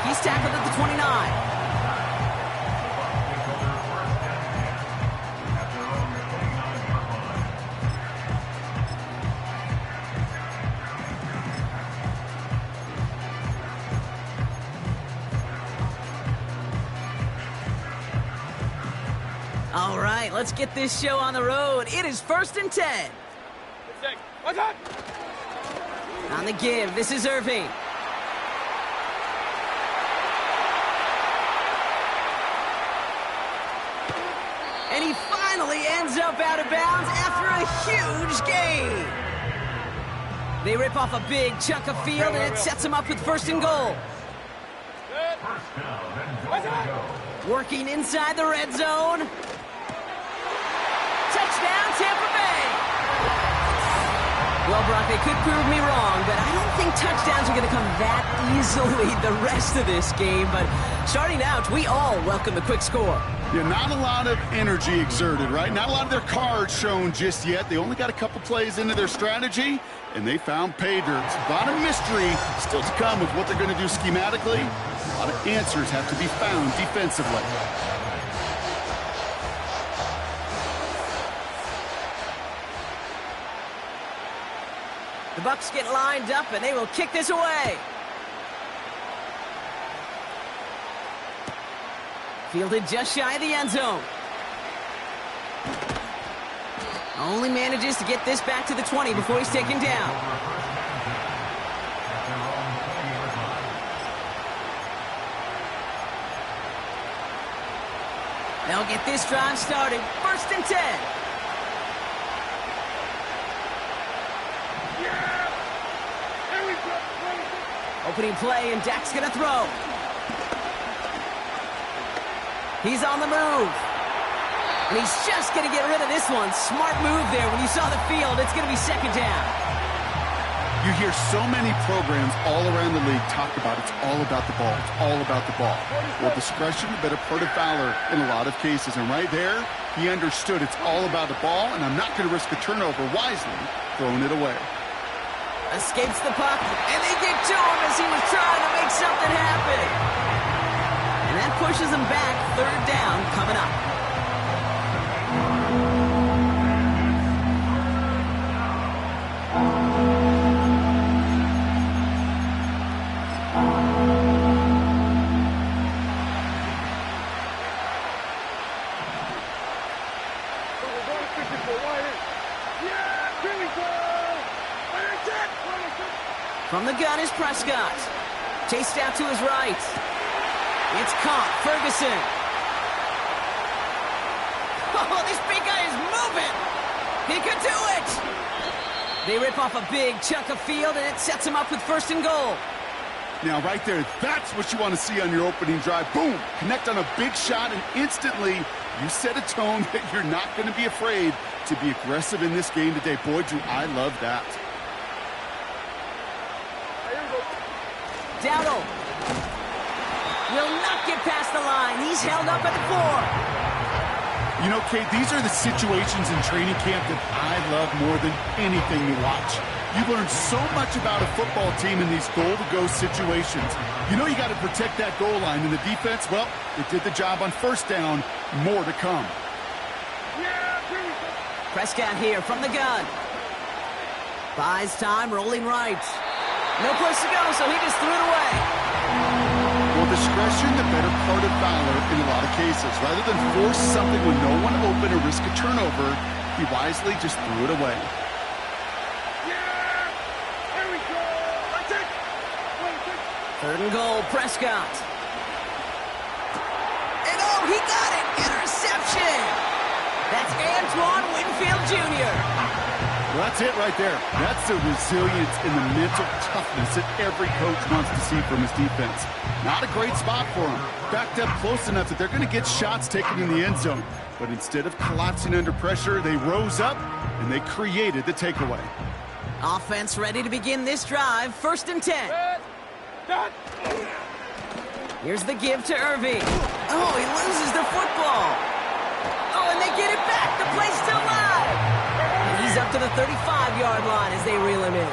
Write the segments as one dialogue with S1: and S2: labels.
S1: He's tackled at the 29. All right, let's get this show on the road. It is 1st and 10. On the give, this is Irving. And he finally ends up out of bounds after a huge gain. They rip off a big chunk of field, and it sets him up with 1st and goal. Working inside the red zone. Touchdown, Tampa Bay. Well, Brock, they could prove me wrong, but I don't think touchdowns are going to come that easily the rest of this game. But starting out, we all welcome the quick score.
S2: Yeah, not a lot of energy exerted, right? Not a lot of their cards shown just yet. They only got a couple plays into their strategy, and they found pay dirt. A lot of mystery still to come with what they're going to do schematically. A lot of answers have to be found defensively.
S1: The Bucs get lined up, and they will kick this away. Fielded just shy of the end zone. Only manages to get this back to the 20 before he's taken down. They'll get this drive started. 1st and 10. Opening play, and Dak's going to throw. He's on the move. And he's just going to get rid of this one. Smart move there. When you saw the field, it's going to be 2nd down.
S2: You hear so many programs all around the league talk about it's all about the ball. It's all about the ball. Well, discretion, a better part of valor in a lot of cases. And right there, he understood it's all about the ball, and I'm not going to risk a turnover, wisely throwing it away.
S1: Escapes the puck, and they get to him as he was trying to make something happen. And that pushes him back. 3rd down coming up. From the gun is Prescott. Chased out to his right. It's caught. Ferguson. Oh, this big guy is moving. He could do it. They rip off a big chunk of field, and it sets him up with 1st and goal.
S2: Now, right there, that's what you want to see on your opening drive. Boom! Connect on a big shot, and instantly you set a tone that you're not going to be afraid to be aggressive in this game today. Boy, do I love that.
S1: Dowdle will not get past the line. He's held up at the 4.
S2: You know, Kate, these are the situations in training camp that I love more than anything to watch. You learn so much about a football team in these goal-to-go situations. You know you got to protect that goal line, and the defense, well, they did the job on 1st down. More to come.
S1: Prescott here from the gun. Buys time, rolling right. No place to go, so he just threw it away.
S2: Well, discretion, the better part of valor in a lot of cases. Rather than force something when no one open or risk a turnover, he wisely just threw it away.
S3: Here we go. That's it.
S1: 3rd and goal, Prescott. And oh, he got it. Interception. That's Antoine Winfield Jr.
S2: Well, that's it right there. That's the resilience and the mental toughness that every coach wants to see from his defense. Not a great spot for him. Backed up close enough that they're going to get shots taken in the end zone. But instead of collapsing under pressure, they rose up and they created the takeaway.
S1: Offense ready to begin this drive. 1st and 10. Here's the give to Irving. Oh, he loses the football. Oh, and they get it back. The play's still live. And he's up to the 35-yard line as they reel him in.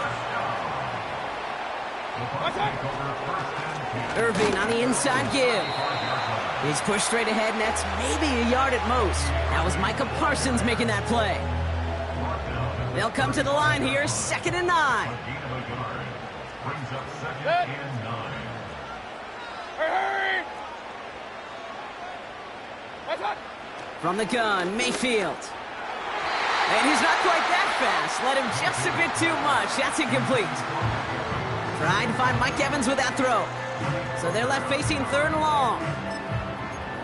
S1: Irving on the inside give. He's pushed straight ahead, and that's maybe a yard at most. That was Micah Parsons making that play. They'll come to the line here, 2nd and 9.
S3: Hurry!
S1: From the gun, Mayfield. And he's not quite that fast. Let him just a bit too much. That's incomplete. Trying to find Mike Evans with that throw. So they're left facing 3rd and long.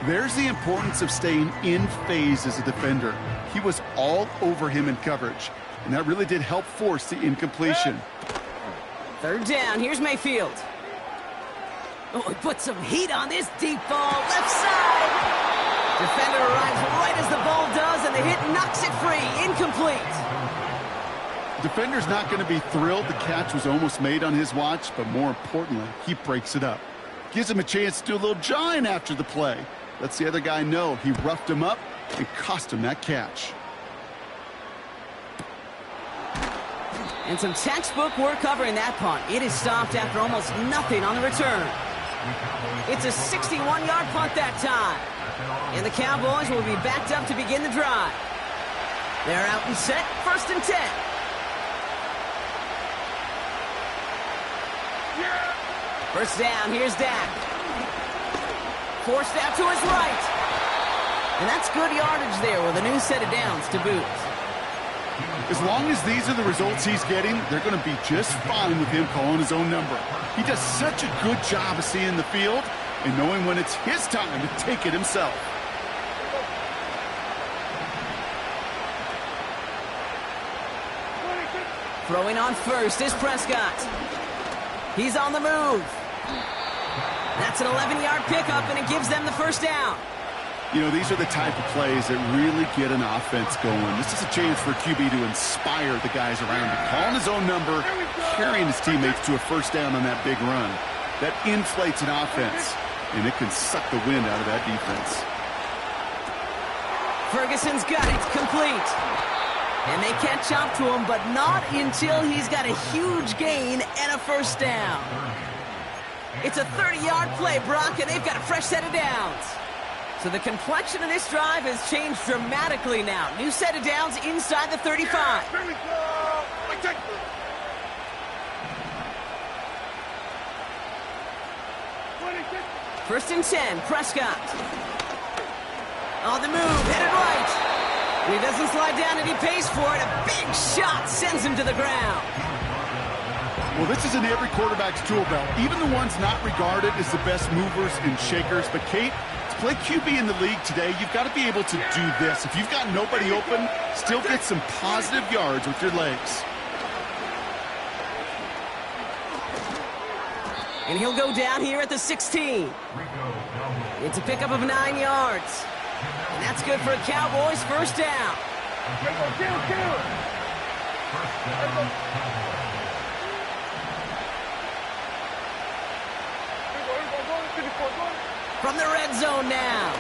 S2: There's the importance of staying in phase as a defender. He was all over him in coverage, and that really did help force the incompletion.
S1: 3rd down, here's Mayfield. Oh, he put some heat on this deep ball, left side. Defender arrives right as the ball does, and the hit knocks it free, incomplete.
S2: Defender's not going to be thrilled the catch was almost made on his watch, but more importantly, he breaks it up. Gives him a chance to do a little jawing after the play. Lets the other guy know he roughed him up and cost him that catch.
S1: And some textbook work covering that punt. It is stopped after almost nothing on the return. It's a 61-yard punt that time. And the Cowboys will be backed up to begin the drive. They're out and set, 1st and 10. First down, here's Dak. Forced out to his right. And that's good yardage there with a new set of downs to boot.
S2: As long as these are the results he's getting, they're going to be just fine with him calling his own number. He does such a good job of seeing the field and knowing when it's his time to take it himself.
S1: Throwing on first is Prescott. He's on the move. That's an 11-yard pickup, and it gives them the first down.
S2: You know, these are the type of plays that really get an offense going. This is a chance for QB to inspire the guys around him. Calling his own number, carrying his teammates to a first down on that big run. That inflates an offense, and it can suck the wind out of that defense.
S1: Ferguson's got it, complete. And they catch up to him, but not until he's got a huge gain and a first down. It's a 30-yard play, Brock, and they've got a fresh set of downs. So the complexion of this drive has changed dramatically now. New set of downs inside the 35.
S3: Here we go!
S1: First and 10, Prescott. On the move, headed right. And he doesn't slide down, and he pays for it. A big shot sends him to the ground.
S2: Well, this is in every quarterback's tool belt, even the ones not regarded as the best movers and shakers. But, Kate, to play QB in the league today, you've got to be able to do this. If you've got nobody open, still get some positive yards with your legs.
S1: And he'll go down here at the 16. It's a pickup of 9 yards. And that's good for a Cowboys first down. From the red zone now.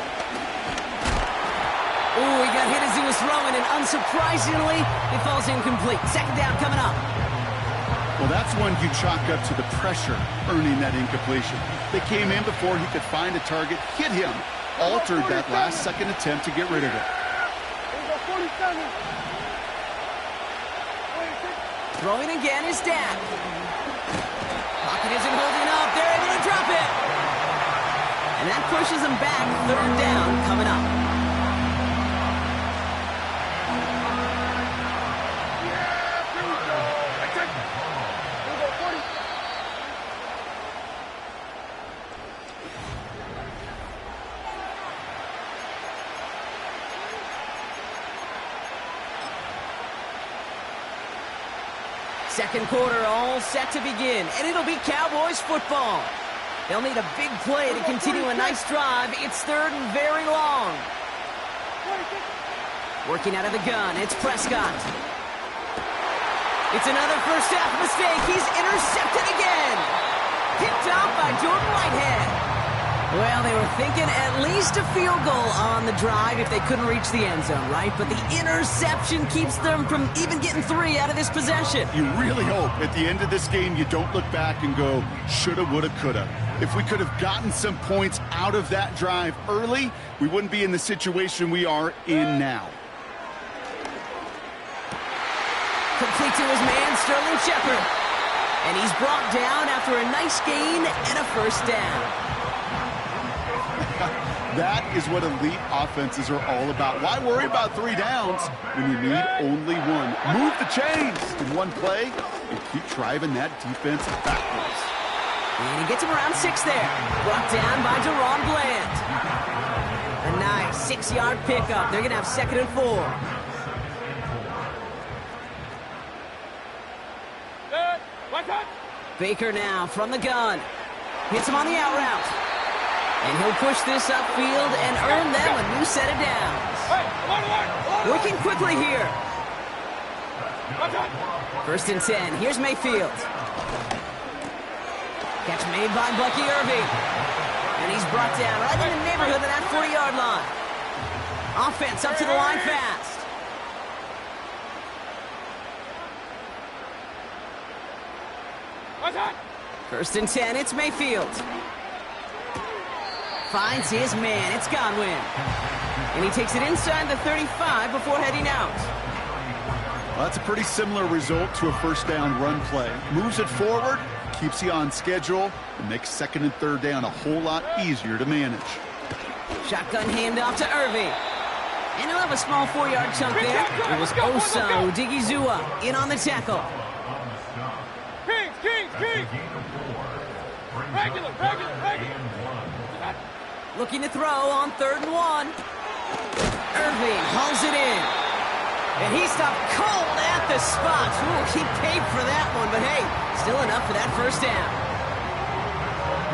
S1: Ooh, he got hit as he was throwing, and unsurprisingly, it falls incomplete. 2nd down coming up.
S2: Well, that's one you chalk up to the pressure earning that incompletion. They came in before he could find a target, hit him, altered that last-second attempt to get rid of it.
S1: Throwing again is Dak. Pocket isn't holding up. They're able to drop it. And that pushes them back. 3rd down coming up. Second quarter all set to begin, and it'll be Cowboys football. They'll need a big play to continue a nice drive. It's 3rd and very long. Working out of the gun, it's Prescott. It's another first half mistake. He's intercepted again. Picked off by Jordan Whitehead. Well, they were thinking at least a field goal on the drive if they couldn't reach the end zone, right? But the interception keeps them from even getting 3 out of this possession.
S2: You really hope at the end of this game you don't look back and go, shoulda, woulda, coulda. If we could have gotten some points out of that drive early, we wouldn't be in the situation we are in now.
S1: Complete to his man, Sterling Shepard. And he's brought down after a nice gain and a first down.
S2: That is what elite offenses are all about. Why worry about 3 downs when you need only one? Move the chains in one play and keep driving that defense backwards.
S1: And he gets him around 6 there. Brought down by Deron Bland. A nice 6-yard pickup. They're going to have 2nd and 4. Baker now from the gun. Hits him on the out route. And he'll push this upfield and earn them a new set of downs. Working quickly here. 1st and 10. Here's Mayfield. Catch made by Bucky Irving. And he's brought down right in the neighborhood of that 40-yard line. Offense up to the line fast. First and 10, it's Mayfield. Finds his man, it's Godwin. And he takes it inside the 35 before heading out.
S2: Well, that's a pretty similar result to a first down run play. Moves it forward, keeps you on schedule, and makes 2nd and 3rd down a whole lot easier to manage.
S1: Shotgun handoff to Irving. And he'll have a small 4-yard chunk there. It was Osa Odigizua in on the tackle.
S3: Kings! Regular!
S1: Looking to throw on 3rd and 1. Irving hauls it in. And he stopped cold at the spot. Ooh, he paid for that one, but hey, still enough for that first down.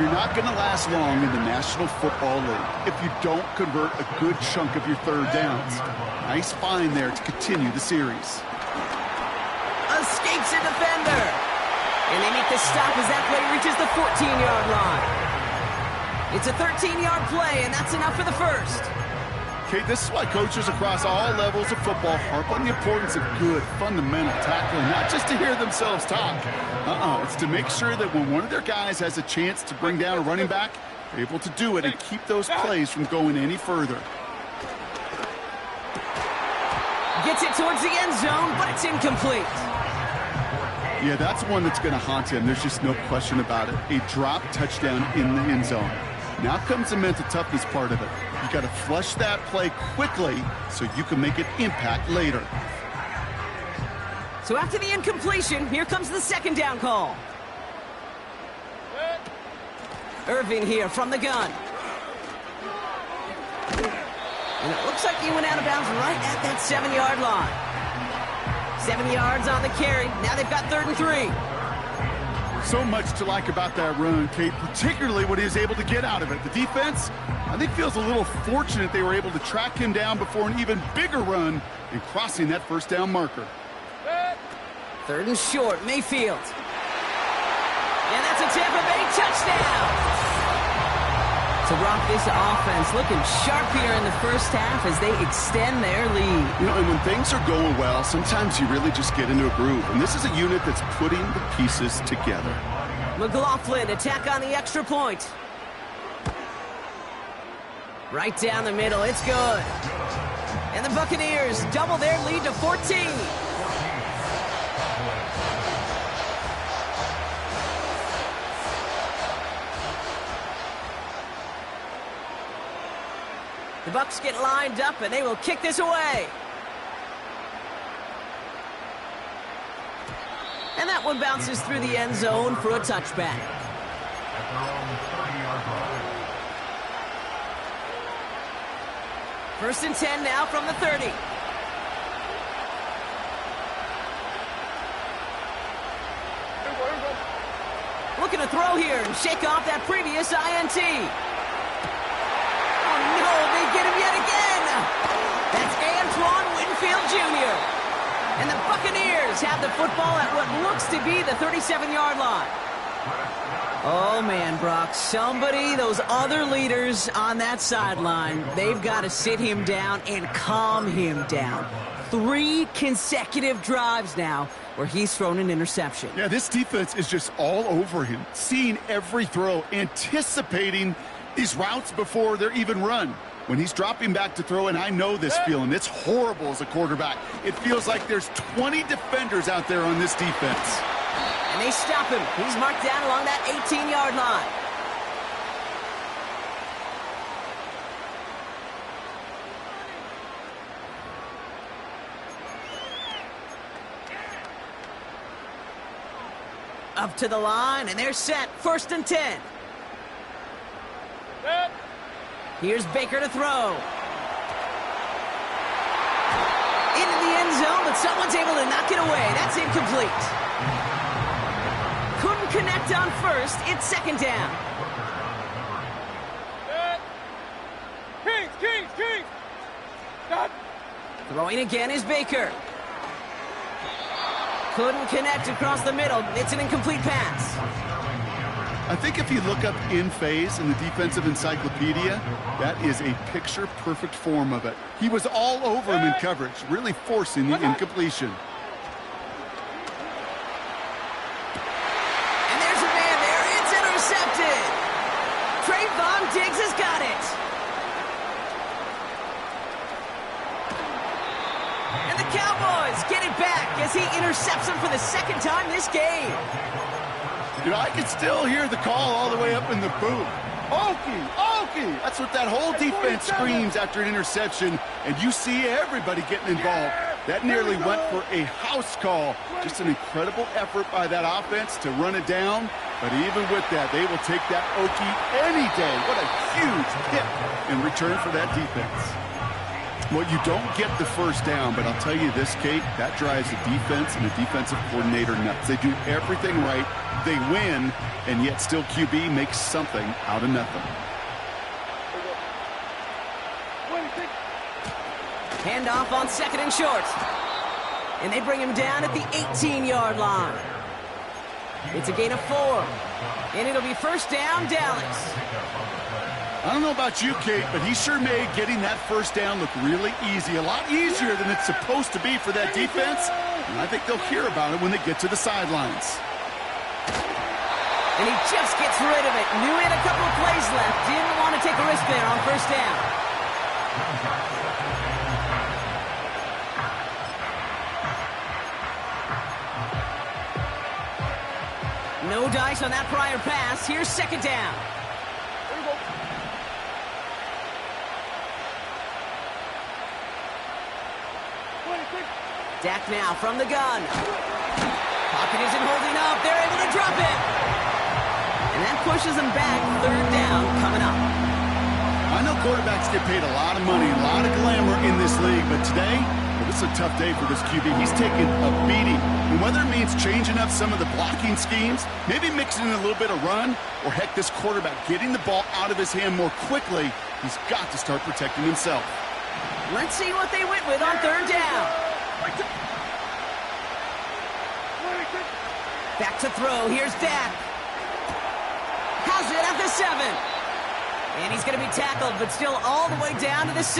S2: You're not going to last long in the National Football League if you don't convert a good chunk of your 3rd downs. Nice find there to continue the series.
S1: Escapes a defender. And they make the stop as that play reaches the 14-yard line. It's a 13-yard play, and that's enough for the first.
S2: Okay, this is why coaches across all levels of football harp on the importance of good, fundamental tackling, not just to hear themselves talk. It's to make sure that when one of their guys has a chance to bring down a running back, they're able to do it and keep those plays from going any further.
S1: Gets it towards the end zone, but it's incomplete.
S2: Yeah, that's one that's going to haunt him. There's just no question about it. A drop touchdown in the end zone. Now comes the mental toughness part of it. You got to flush that play quickly so you can make an impact later.
S1: So after the incompletion, here comes the 2nd down call. Irving here from the gun. And it looks like he went out of bounds right at that 7-yard line. 7 yards on the carry. Now they've got 3rd and 3.
S2: So much to like about that run, Kate, particularly what he was able to get out of it. The defense, I think, feels a little fortunate they were able to track him down before an even bigger run and crossing that first down marker.
S1: 3rd and short, Mayfield. And that's a Tampa Bay touchdown. To rock this offense looking sharp here in the first half as they extend their lead.
S2: You know, and when things are going well, sometimes you really just get into a groove. And this is a unit that's putting the pieces together.
S1: McLaughlin, attack on the extra point. Right down the middle, it's good. And the Buccaneers double their lead to 14. The Bucs get lined up, and they will kick this away. And that one bounces through the end zone for a touchback. First and 10 now from the 30. Looking to throw here and shake off that previous INT. No, they get him yet again. That's Antoine Winfield Jr. And the Buccaneers have the football at what looks to be the 37-yard line. Oh, man, Brock, those other leaders on that sideline, they've got to sit him down and calm him down. 3 consecutive drives now where he's thrown an interception.
S2: Yeah, this defense is just all over him, seeing every throw, anticipating these routes before they're even run. When he's dropping back to throw, and I know this feeling, it's horrible as a quarterback. It feels like there's 20 defenders out there on this defense.
S1: And they stop him. He's marked down along that 18-yard line. Up to the line, and they're set. 1st and 10.
S3: Set.
S1: Here's Baker to throw. Into the end zone, but someone's able to knock it away. That's incomplete. Couldn't connect on 1st. It's 2nd down.
S3: Set. Kings. Stop.
S1: Throwing again is Baker. Couldn't connect across the middle. It's an incomplete pass.
S2: I think if you look up in phase in the defensive encyclopedia, that is a picture-perfect form of it. He was all over him in coverage, really forcing the incompletion.
S1: And there's a man there. It's intercepted. Trayvon Diggs has got it. And the Cowboys get it back as he intercepts him for the 2nd time this game.
S2: You know, I can still hear the call all the way up in the booth. Okie! That's what that whole defense screams after an interception, and you see everybody getting involved. That nearly went for a house call. Just an incredible effort by that offense to run it down, but even with that, they will take that Okie any day. What a huge hit in return for that defense. Well, you don't get the 1st down, but I'll tell you this, Kate, that drives the defense and the defensive coordinator nuts. They do everything right, they win, and yet still QB makes something out of nothing.
S1: Handoff on 2nd and short. And they bring him down at the 18-yard line. It's a gain of 4. And it'll be 1st down, Dallas.
S2: I don't know about you, Kate, but he sure made getting that 1st down look really easy. A lot easier than it's supposed to be for that defense. And I think they'll hear about it when they get to the sidelines.
S1: And he just gets rid of it. Knew he had a couple of plays left. Didn't want to take a risk there on 1st down. No dice on that prior pass. Here's 2nd down. Dak now from the gun. Pocket isn't holding up. They're able to drop it. And that pushes them back. 3rd down coming up.
S2: I know quarterbacks get paid a lot of money, a lot of glamour in this league, but today, well, this is a tough day for this QB. He's taking a beating. And whether it means changing up some of the blocking schemes, maybe mixing in a little bit of run, or heck, this quarterback getting the ball out of his hand more quickly, he's got to start protecting himself.
S1: Let's see what they went with on 3rd down. Back to throw. Here's Dak. Has it at the 7. And he's going to be tackled, but still all the way down to the 6.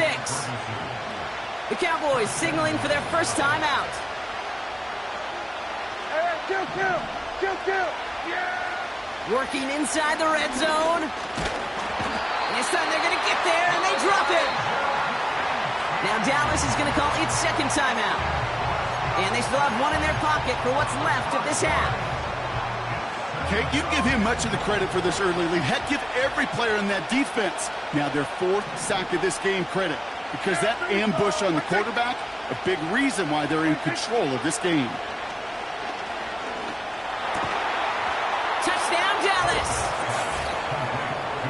S1: The Cowboys signaling for their 1st time out.
S3: Kill. Yeah.
S1: Working inside the red zone. And this time they're going to get there, and they drop it. Now Dallas is going to call its 2nd timeout. And they still have 1 in their pocket for what's left of this half.
S2: Kate, you give him much of the credit for this early lead. Heck, give every player in that defense now their 4th sack of this game credit. Because that ambush on the quarterback, a big reason why they're in control of this game.
S1: Touchdown, Dallas!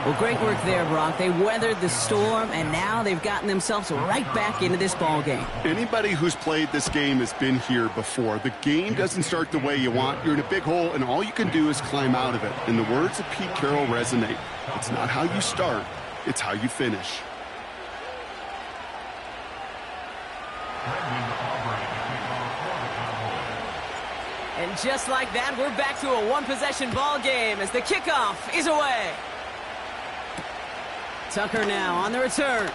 S1: Well, great work there, Brock. They weathered the storm, and now they've gotten themselves right back into this ball game.
S2: Anybody who's played this game has been here before. The game doesn't start the way you want. You're in a big hole, and all you can do is climb out of it. And the words of Pete Carroll resonate. It's not how you start, it's how you finish.
S1: And just like that, we're back to a one-possession ball game as the kickoff is away. Tucker now on the return.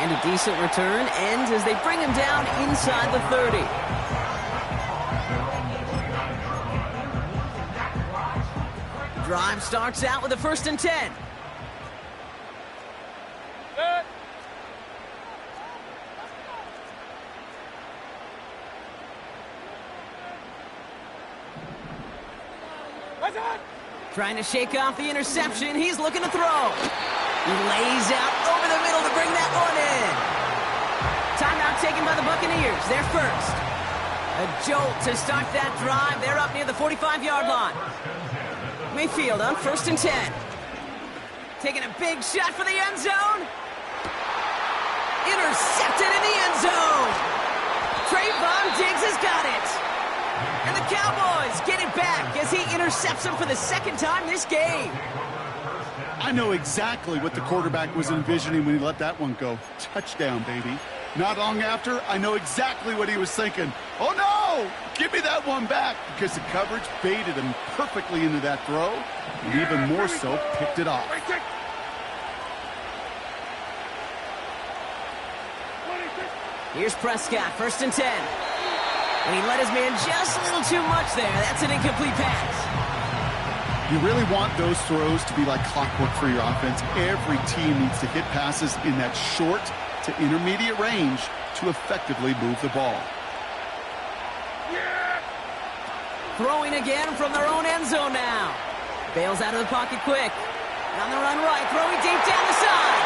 S1: And a decent return ends as they bring him down inside the 30. Drive starts out with a 1st and 10.
S3: Good. What's that?
S1: Trying to shake off the interception. He's looking to throw. He lays out over the middle to bring that one in. Timeout taken by the Buccaneers. They're first. A jolt to start that drive. They're up near the 45-yard line. Mayfield on 1st and 10. Taking a big shot for the end zone. Intercepted in the end zone. Trayvon Diggs has got it. And the Cowboys get it back as he intercepts him for the 2nd time this game.
S2: I know exactly what the quarterback was envisioning when he let that one go. Touchdown, baby. Not long after, I know exactly what he was thinking. Oh, no! Give me that one back, because the coverage baited him perfectly into that throw, and even more so, picked it off.
S1: Here's Prescott, 1st and 10. And he let his man just a little too much there. That's an incomplete pass.
S2: You really want those throws to be like clockwork for your offense. Every team needs to hit passes in that short to intermediate range to effectively move the ball.
S1: Throwing again from their own end zone now. Bails out of the pocket quick. And on the run right, throwing deep down the side.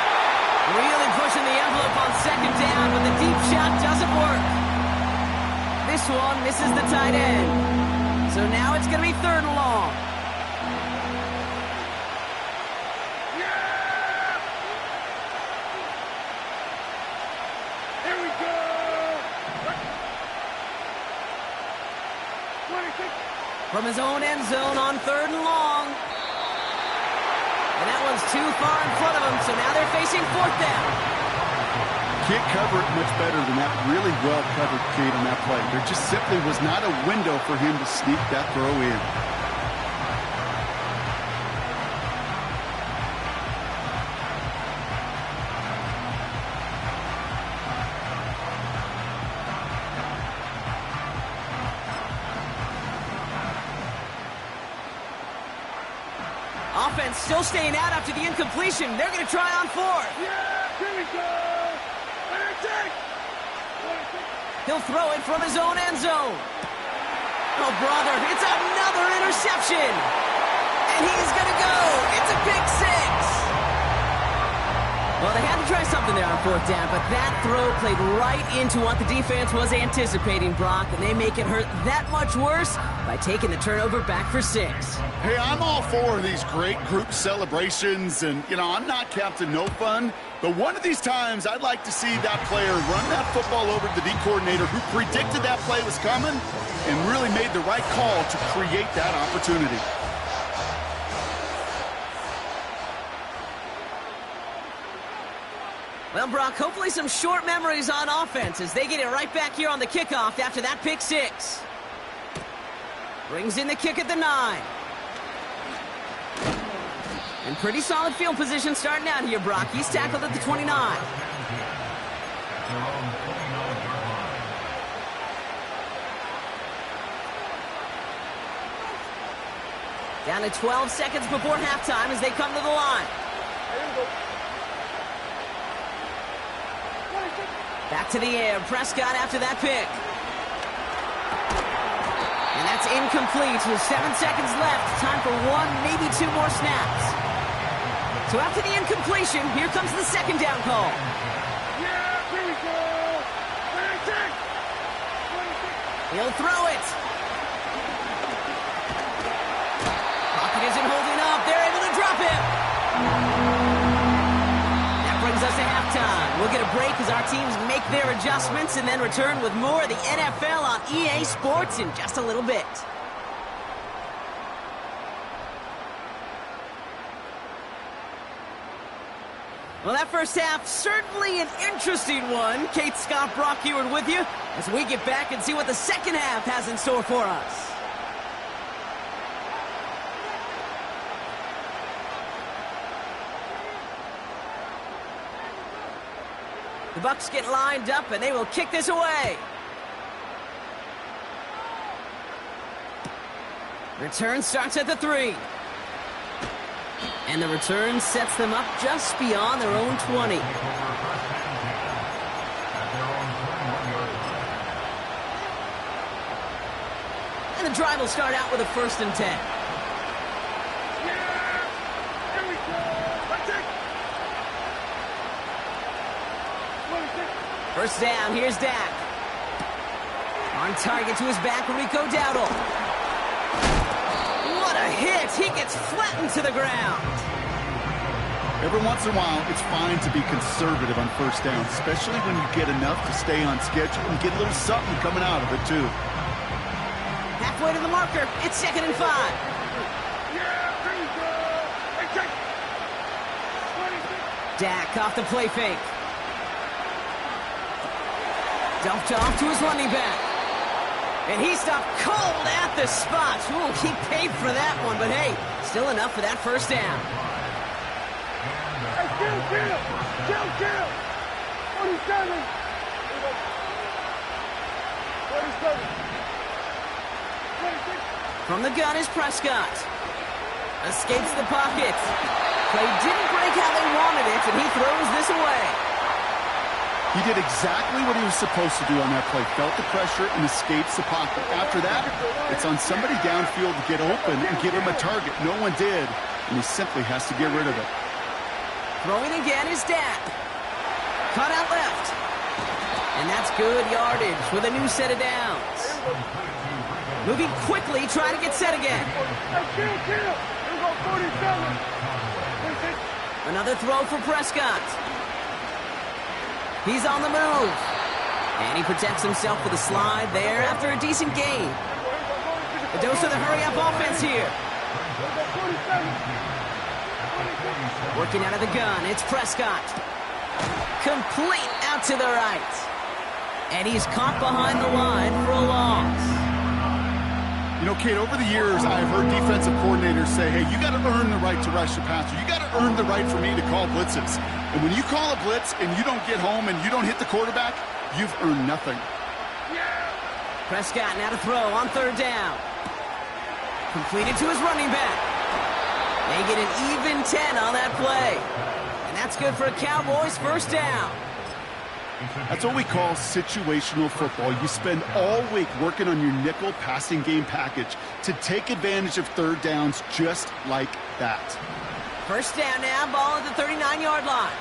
S1: Really pushing the envelope on 2nd down, but the deep shot doesn't work. This one misses the tight end. So now it's going to be 3rd and long.
S3: Here we go.
S1: From his own end zone on 3rd and long. And that one's too far in front of him, so now they're facing 4th down.
S2: Can't cover it much better than that really well-covered Cade on that play. There just simply was not a window for him to sneak that throw in.
S1: Offense still staying out after the incompletion. They're going to try on 4th.
S3: Yeah, here we go.
S1: He'll throw it from his own end zone. Oh, brother, it's another interception. And he's going to go. It's a pick 6. Well, they had to try something there on 4th down, but that throw played right into what the defense was anticipating, Brock, and they make it hurt that much worse by taking the turnover back for 6.
S2: Hey, I'm all for these great group celebrations, and, I'm not Captain No Fun, but one of these times I'd like to see that player run that football over to the D coordinator who predicted that play was coming and really made the right call to create that opportunity.
S1: Well, Brock, hopefully some short memories on offense as they get it right back here on the kickoff after that pick 6. Brings in the kick at the 9. And pretty solid field position starting out here, Brock. He's tackled at the 29. Down to 12 seconds before halftime as they come to the line. Back to the air. Prescott after that pick. And that's incomplete with 7 seconds left. Time for 1, maybe 2 more snaps. So after the incompletion, here comes the 2nd down call.
S3: Yeah, here we go. 26.
S1: He'll throw it. Pocket isn't holding up. They're able to drop him. That brings us to halftime. We'll get a break as our teams make their adjustments and then return with more of the NFL on EA Sports in just a little bit. Well, that first half, certainly an interesting one. Kate Scott, Brock Eward with you as we get back and see what the second half has in store for us. The Bucs get lined up, and they will kick this away. Return starts at the 3. And the return sets them up just beyond their own 20. And the drive will start out with a 1st and 10. First down, here's Dak. On target to his back, Rico Dowdle. What a hit! He gets flattened to the ground.
S2: Every once in a while, it's fine to be conservative on 1st down, especially when you get enough to stay on schedule and get a little something coming out of it, too.
S1: Halfway to the marker, it's 2nd and 5. Dak off the play fake. Dumped off to his running back. And he stopped cold at the spot. Ooh, he paid for that one, but hey, still enough for that 1st down.
S3: Hey, kill! 47!
S1: 26. From the gun is Prescott. Escapes the pocket. Play didn't break how they wanted it, and he throws this away.
S2: He did exactly what he was supposed to do on that play. Felt the pressure and escapes the pocket. After that, it's on somebody downfield to get open and give him a target. No one did, and he simply has to get rid of it.
S1: Throwing again is Dak. Cut out left. And that's good yardage with a new set of downs. Moving quickly, trying to get set again.
S3: Hey, kill! Here go 47.
S1: Another throw for Prescott. He's on the move. And he protects himself with a slide there after a decent gain. A dose of the hurry-up offense here. Working out of the gun, it's Prescott. Complete out to the right. And he's caught behind the line for a loss.
S2: You know, Kate, over the years, I've heard defensive coordinators say, hey, you got to earn the right to rush the passer. You got to earn the right for me to call blitzes. And when you call a blitz and you don't get home and you don't hit the quarterback, you've earned nothing.
S1: Prescott now to throw on 3rd down. Completed to his running back. They get an even 10 on that play. And that's good for a Cowboys 1st down.
S2: That's what we call situational football. You spend all week working on your nickel passing game package to take advantage of 3rd downs just like that.
S1: 1st down now, ball at the 39-yard line.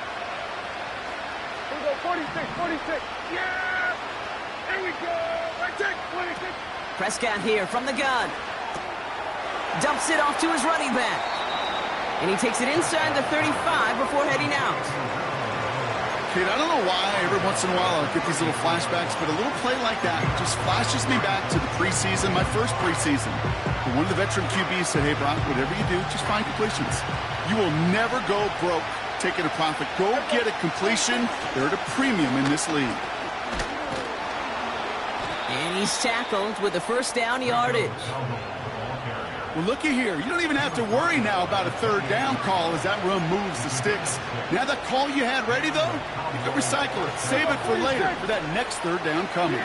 S3: Here we go, 46. Yeah! Here we go! Right check, 26.
S1: Prescott here from the gun. Dumps it off to his running back. And he takes it inside the 35 before heading out.
S2: Kate, I don't know why every once in a while I'll get these little flashbacks, but a little play like that just flashes me back to the preseason, my first preseason. And one of the veteran QBs said, hey, Brock, whatever you do, just find completions. You will never go broke taking a profit. Go get a completion. They're at a premium in this league.
S1: And he's tackled with the 1st down yardage.
S2: Well, looky here. You don't even have to worry now about a 3rd down call as that run moves the sticks. Now that call you had ready, though, you can recycle it. Save it for later for that next 3rd down coming.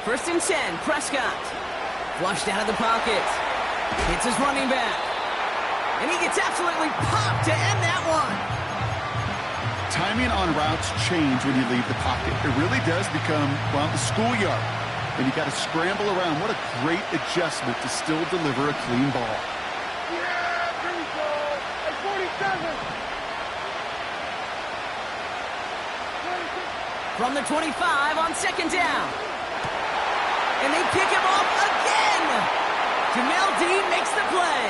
S1: 1st and 10, Prescott. Flushed out of the pocket. Hits his running back. And he gets absolutely popped to end that one.
S2: Timing on routes change when you leave the pocket. It really does become, well, the schoolyard. And you got to scramble around. What a great adjustment to still deliver a clean ball.
S3: Yeah, here we go. At 47.
S1: From the 25 on 2nd down. And they pick him off again. Jamel Dean makes the play.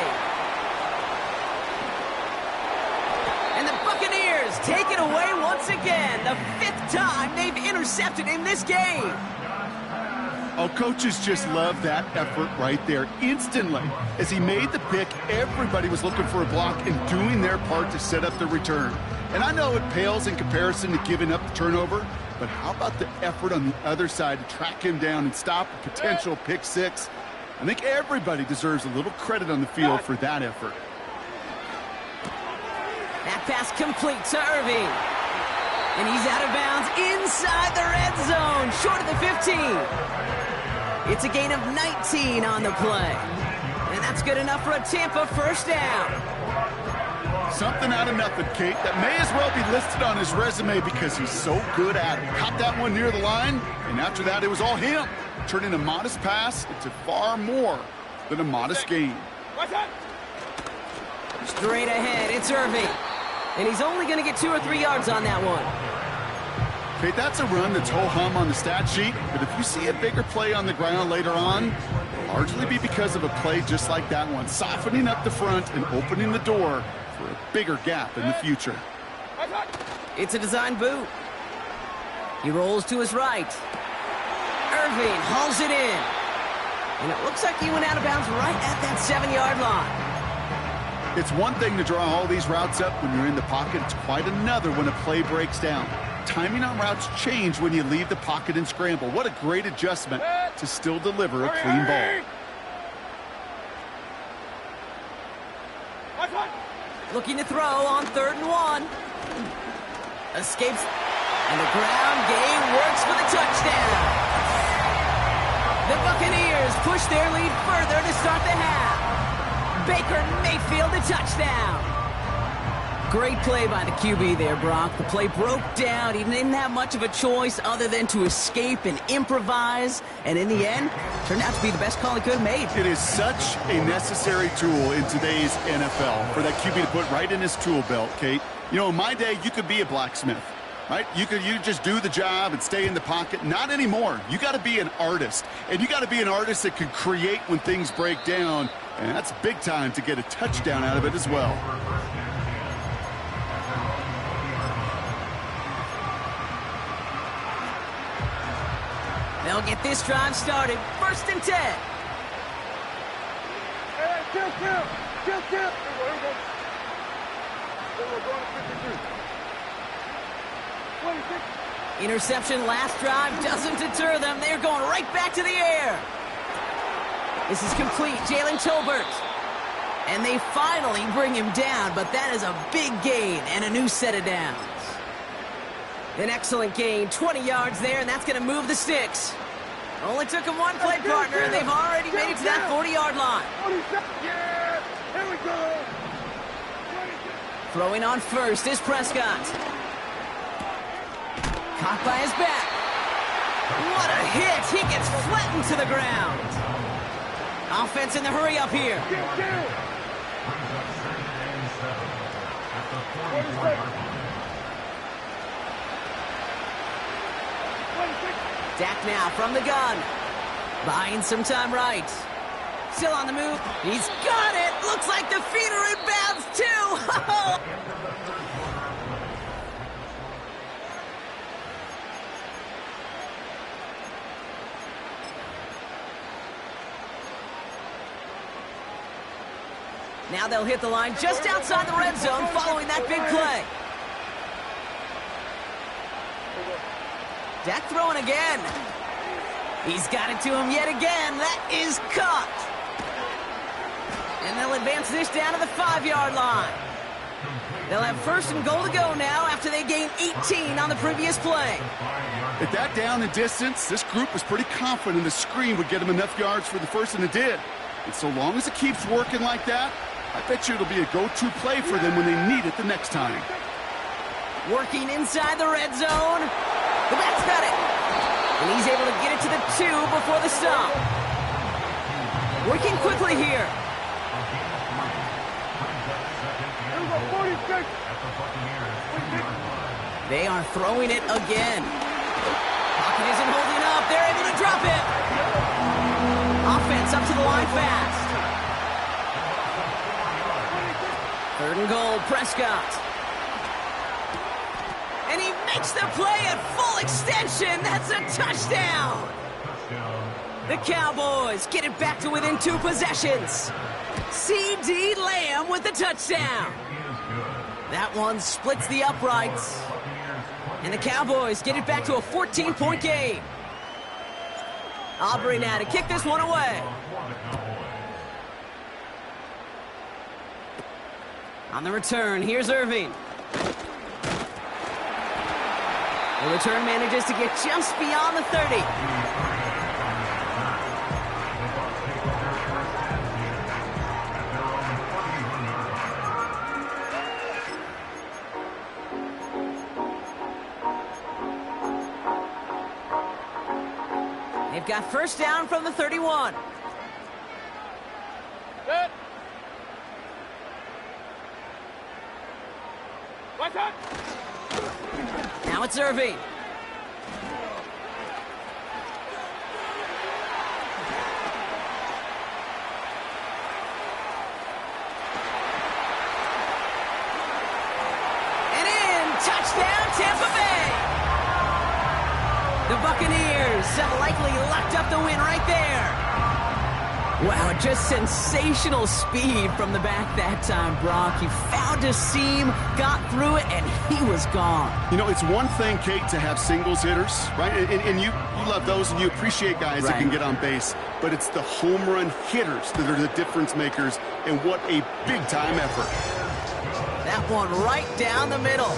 S1: And the Buccaneers take it away once again. The 5th time they've intercepted in this game.
S2: Oh, coaches just love that effort right there. Instantly, as he made the pick, everybody was looking for a block and doing their part to set up the return. And I know it pales in comparison to giving up the turnover, but how about the effort on the other side to track him down and stop a potential pick 6? I think everybody deserves a little credit on the field for that effort.
S1: That pass complete to Irving. And he's out of bounds inside the red zone, short of the 15. It's a gain of 19 on the play. And that's good enough for a Tampa first down.
S2: Something out of nothing, Kate. That may as well be listed on his resume because he's so good at it. Caught that one near the line, and after that, it was all him. Turning a modest pass into far more than a modest gain.
S1: Straight ahead, it's Irving. And he's only going to get 2 or 3 yards on that one.
S2: Kate, that's a run that's ho-hum on the stat sheet, but if you see a bigger play on the ground later on, it'll largely be because of a play just like that one, softening up the front and opening the door for a bigger gap in the future.
S1: It's a design boot. He rolls to his right. Irving hauls it in. And it looks like he went out of bounds right at that 7-yard line.
S2: It's one thing to draw all these routes up when you're in the pocket. It's quite another when a play breaks down. Timing on routes change when you leave the pocket and scramble. What a great adjustment to still deliver a clean ball.
S1: Looking to throw on 3rd and 1. Escapes. And the ground game works for the touchdown. The Buccaneers push their lead further to start the half. Baker Mayfield a touchdown. Great play by the QB there, Brock. The play broke down. He didn't have much of a choice other than to escape and improvise. And in the end, turned out to be the best call he could have made.
S2: It is such a necessary tool in today's NFL for that QB to put right in his tool belt, Kate. You know, in my day, you could be a blacksmith, right? You just do the job and stay in the pocket. Not anymore. You got to be an artist. And you got to be an artist that can create when things break down. And that's big time to get a touchdown out of it as well.
S1: They'll get this drive started. 1st and 10.
S3: Hey, kill. Here we go. Then we're going to 53. 26.
S1: Interception last drive doesn't deter them. They're going right back to the air. This is complete. Jalen Tolbert. And they finally bring him down, but that is a big gain and a new set of downs. An excellent gain, 20 yards there, and that's going to move the sticks. Only took him one play partner, and they've already made it to that 40-yard line.
S3: 47. Yeah, here we go. 26.
S1: Throwing on first is Prescott. Caught by his back. What a hit. He gets flattened to the ground. Offense in the hurry up here. Dak now from the gun. Buying some time right. Still on the move. He's got it. Looks like the feet are in bounds too. Now they'll hit the line just outside the red zone following that big play. Dak throwing again. He's got it to him yet again. That is caught. And they'll advance this down to the 5-yard line. They'll have 1st and goal to go now after they gained 18 on the previous play.
S2: At that down and distance, this group was pretty confident the screen would get them enough yards for the first, and it did. And so long as it keeps working like that, I bet you it'll be a go-to play for them when they need it the next time.
S1: Working inside the red zone. The back's got it. And he's able to get it to the 2 before the stop. Working quickly here.
S3: Here we go, 46.
S1: They are throwing it again. Pocket isn't holding up. They're able to drop it. Offense up to the line fast. 3rd and goal, Prescott. And he makes the play at full extension. That's a touchdown. The Cowboys get it back to within 2 possessions. C.D. Lamb with the touchdown. That one splits the uprights. And the Cowboys get it back to a 14-point game. Aubrey now to kick this one away. On the return, here's Irving. The return manages to get just beyond the 30. They've got first down from the 31.
S3: Good. Watch out.
S1: Now it's Irving. And in, touchdown Tampa Bay. The Buccaneers have likely locked up the win right there. Wow, just sensational speed from the back that time, Brock. He found a seam, got through it, and he was gone.
S2: You know, it's one thing, Kate, to have singles hitters, right? And you love those, and you appreciate guys that can get on base. But it's the home run hitters that are the difference makers, and what a big-time effort.
S1: That one right down the middle.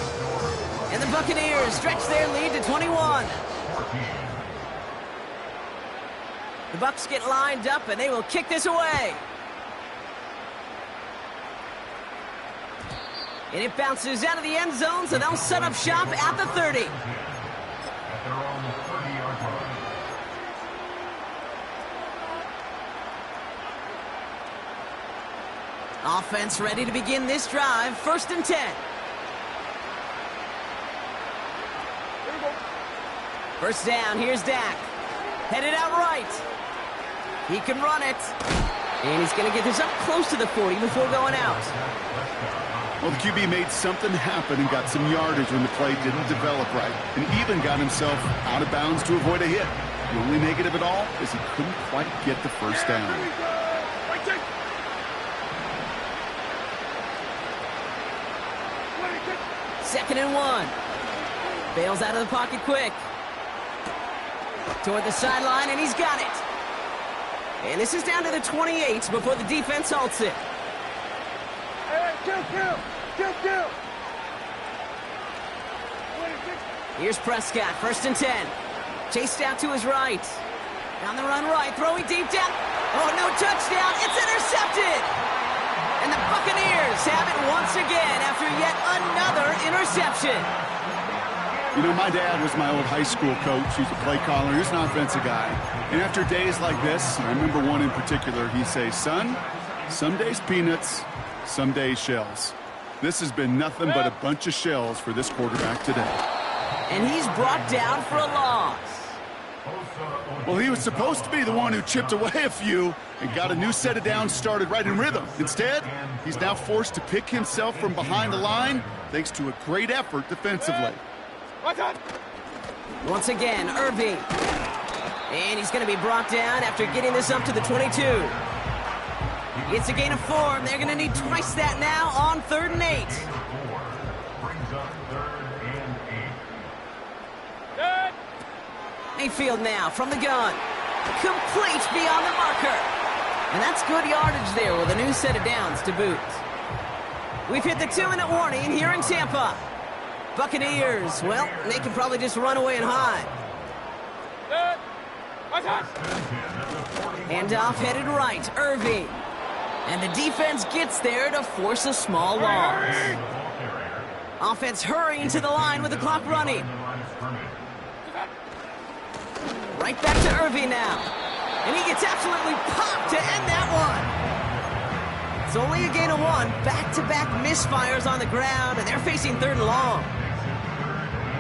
S1: And the Buccaneers stretch their lead to 21. The Bucs get lined up, and they will kick this away. And it bounces out of the end zone, so they'll set up shop at the 30. Offense ready to begin this drive. First and 10. First down, here's Dak. Headed out right. He can run it. And he's going to get this up close to the 40 before going out.
S2: Well, the QB made something happen and got some yardage when the play didn't develop right, and even got himself out of bounds to avoid a hit. The only negative at all is he couldn't quite get the first down.
S1: Second and 1. Bails out of the pocket quick. Toward the sideline, and he's got it. And this is down to the 28 before the defense halts it.
S3: Hey, kill.
S1: Here's Prescott, first and 10. Chased out to his right. Down the run right, throwing deep down. Oh, no touchdown. It's intercepted. And the Buccaneers have it once again after yet another interception.
S2: You know, my dad was my old high school coach. He's a play caller. He was an offensive guy. And after days like this, I remember one in particular, he'd say, son, some days peanuts, some days shells. This has been nothing but a bunch of shells for this quarterback today.
S1: And he's brought down for a loss.
S2: Well, he was supposed to be the one who chipped away a few and got a new set of downs started right in rhythm. Instead, he's now forced to pick himself from behind the line thanks to a great effort defensively.
S1: Once again, Irving. And he's going to be brought down after getting this up to the 22. It's a gain of 4, and they're going to need twice that now on 3rd and 8. Mayfield now from the gun. Complete beyond the marker. And that's good yardage there with a new set of downs to boot. We've hit the 2-minute warning here in Tampa. Buccaneers, well, they can probably just run away and hide. Handoff headed right, Irving. And the defense gets there to force a small loss. Offense hurrying to the line with the clock running. Right back to Irving now. And he gets absolutely popped to end that one. It's only a gain of 1. Back-to-back misfires on the ground, and they're facing 3rd and long.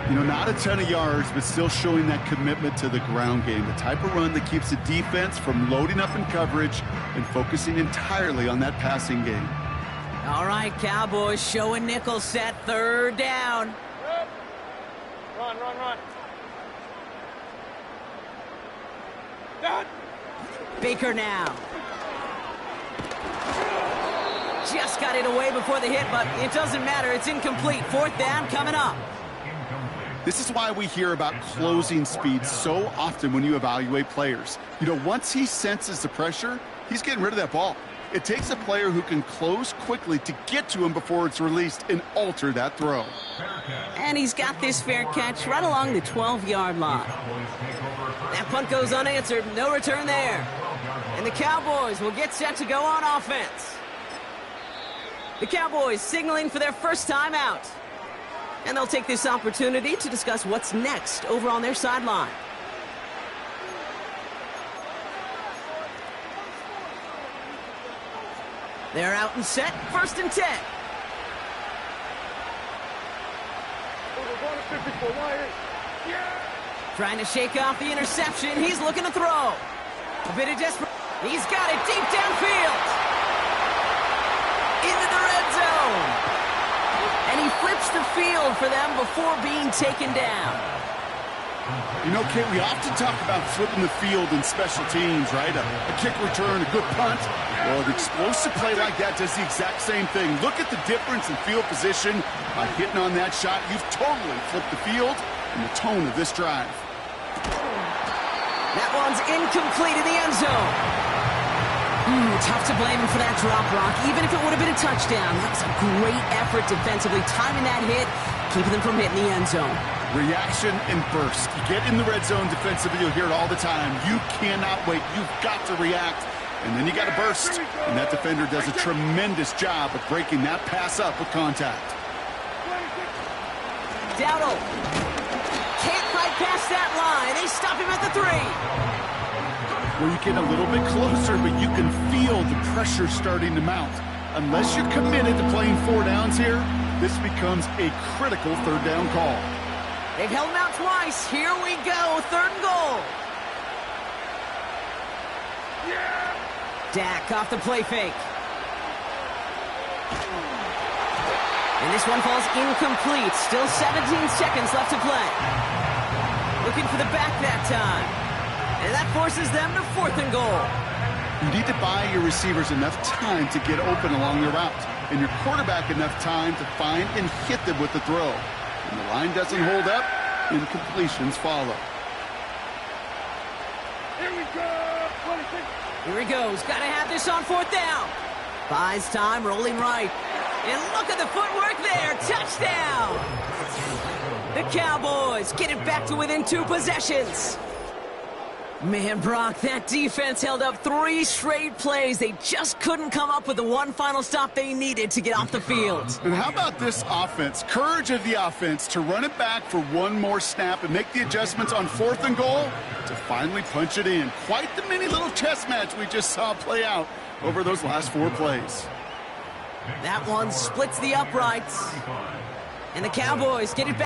S2: You know, not a ton of yards, but still showing that commitment to the ground game. The type of run that keeps the defense from loading up in coverage and focusing entirely on that passing game.
S1: All right, Cowboys showing nickel set, 3rd down.
S3: Run.
S1: Baker now. Just got it away before the hit, but it doesn't matter. It's incomplete. 4th down coming up.
S2: This is why we hear about closing speed so often when you evaluate players. You know, once he senses the pressure, he's getting rid of that ball. It takes a player who can close quickly to get to him before it's released and alter that throw.
S1: And he's got this fair catch right along the 12-yard line. That punt goes unanswered. No return there. And the Cowboys will get set to go on offense. The Cowboys signaling for their first time out. And they'll take this opportunity to discuss what's next over on their sideline. They're out and set. 1st and 10. Trying to shake off the interception. He's looking to throw. A bit of desperate. He's got it deep downfield. Into the red zone. And he flips the field for them before being taken down.
S2: You know, Kate, we often talk about flipping the field in special teams, right? A kick return, a good punt. Well, an explosive play like that does the exact same thing. Look at the difference in field position. By hitting on that shot, you've totally flipped the field and the tone of this drive.
S1: That one's incomplete in the end zone. Tough to blame him for that drop, Brock, even if it would have been a touchdown. That was a great effort defensively, timing that hit, keeping them from hitting the end zone.
S2: Reaction and burst. You get in the red zone defensively, you'll hear it all the time. You cannot wait. You've got to react. And then you got to burst. And that defender does a tremendous job of breaking that pass up with contact.
S1: Dowdle can't fight past that line. They stop him at the 3.
S2: Where you get a little bit closer, but you can feel the pressure starting to mount. Unless you're committed to playing 4 downs here, this becomes a critical 3rd down call.
S1: They've held him out twice. Here we go. 3rd and goal.
S3: Yeah!
S1: Dak off the play fake. And this one falls incomplete. Still 17 seconds left to play. Looking for the back that time. And that forces them to 4th and goal.
S2: You need to buy your receivers enough time to get open along their route, and your quarterback enough time to find and hit them with the throw. When the line doesn't hold up, incompletions follow.
S3: Here we go! 26.
S1: Here he goes. Got to have this on 4th down. Buys time, rolling right. And look at the footwork there. Touchdown! The Cowboys get it back to within 2 possessions. Man, Brock, that defense held up 3 straight plays. They just couldn't come up with the one final stop they needed to get off the field.
S2: And how about this offense? Courage of the offense to run it back for one more snap and make the adjustments on 4th and goal to finally punch it in. Quite the mini little chess match we just saw play out over those last 4 plays.
S1: That one splits the uprights. And the Cowboys get it back.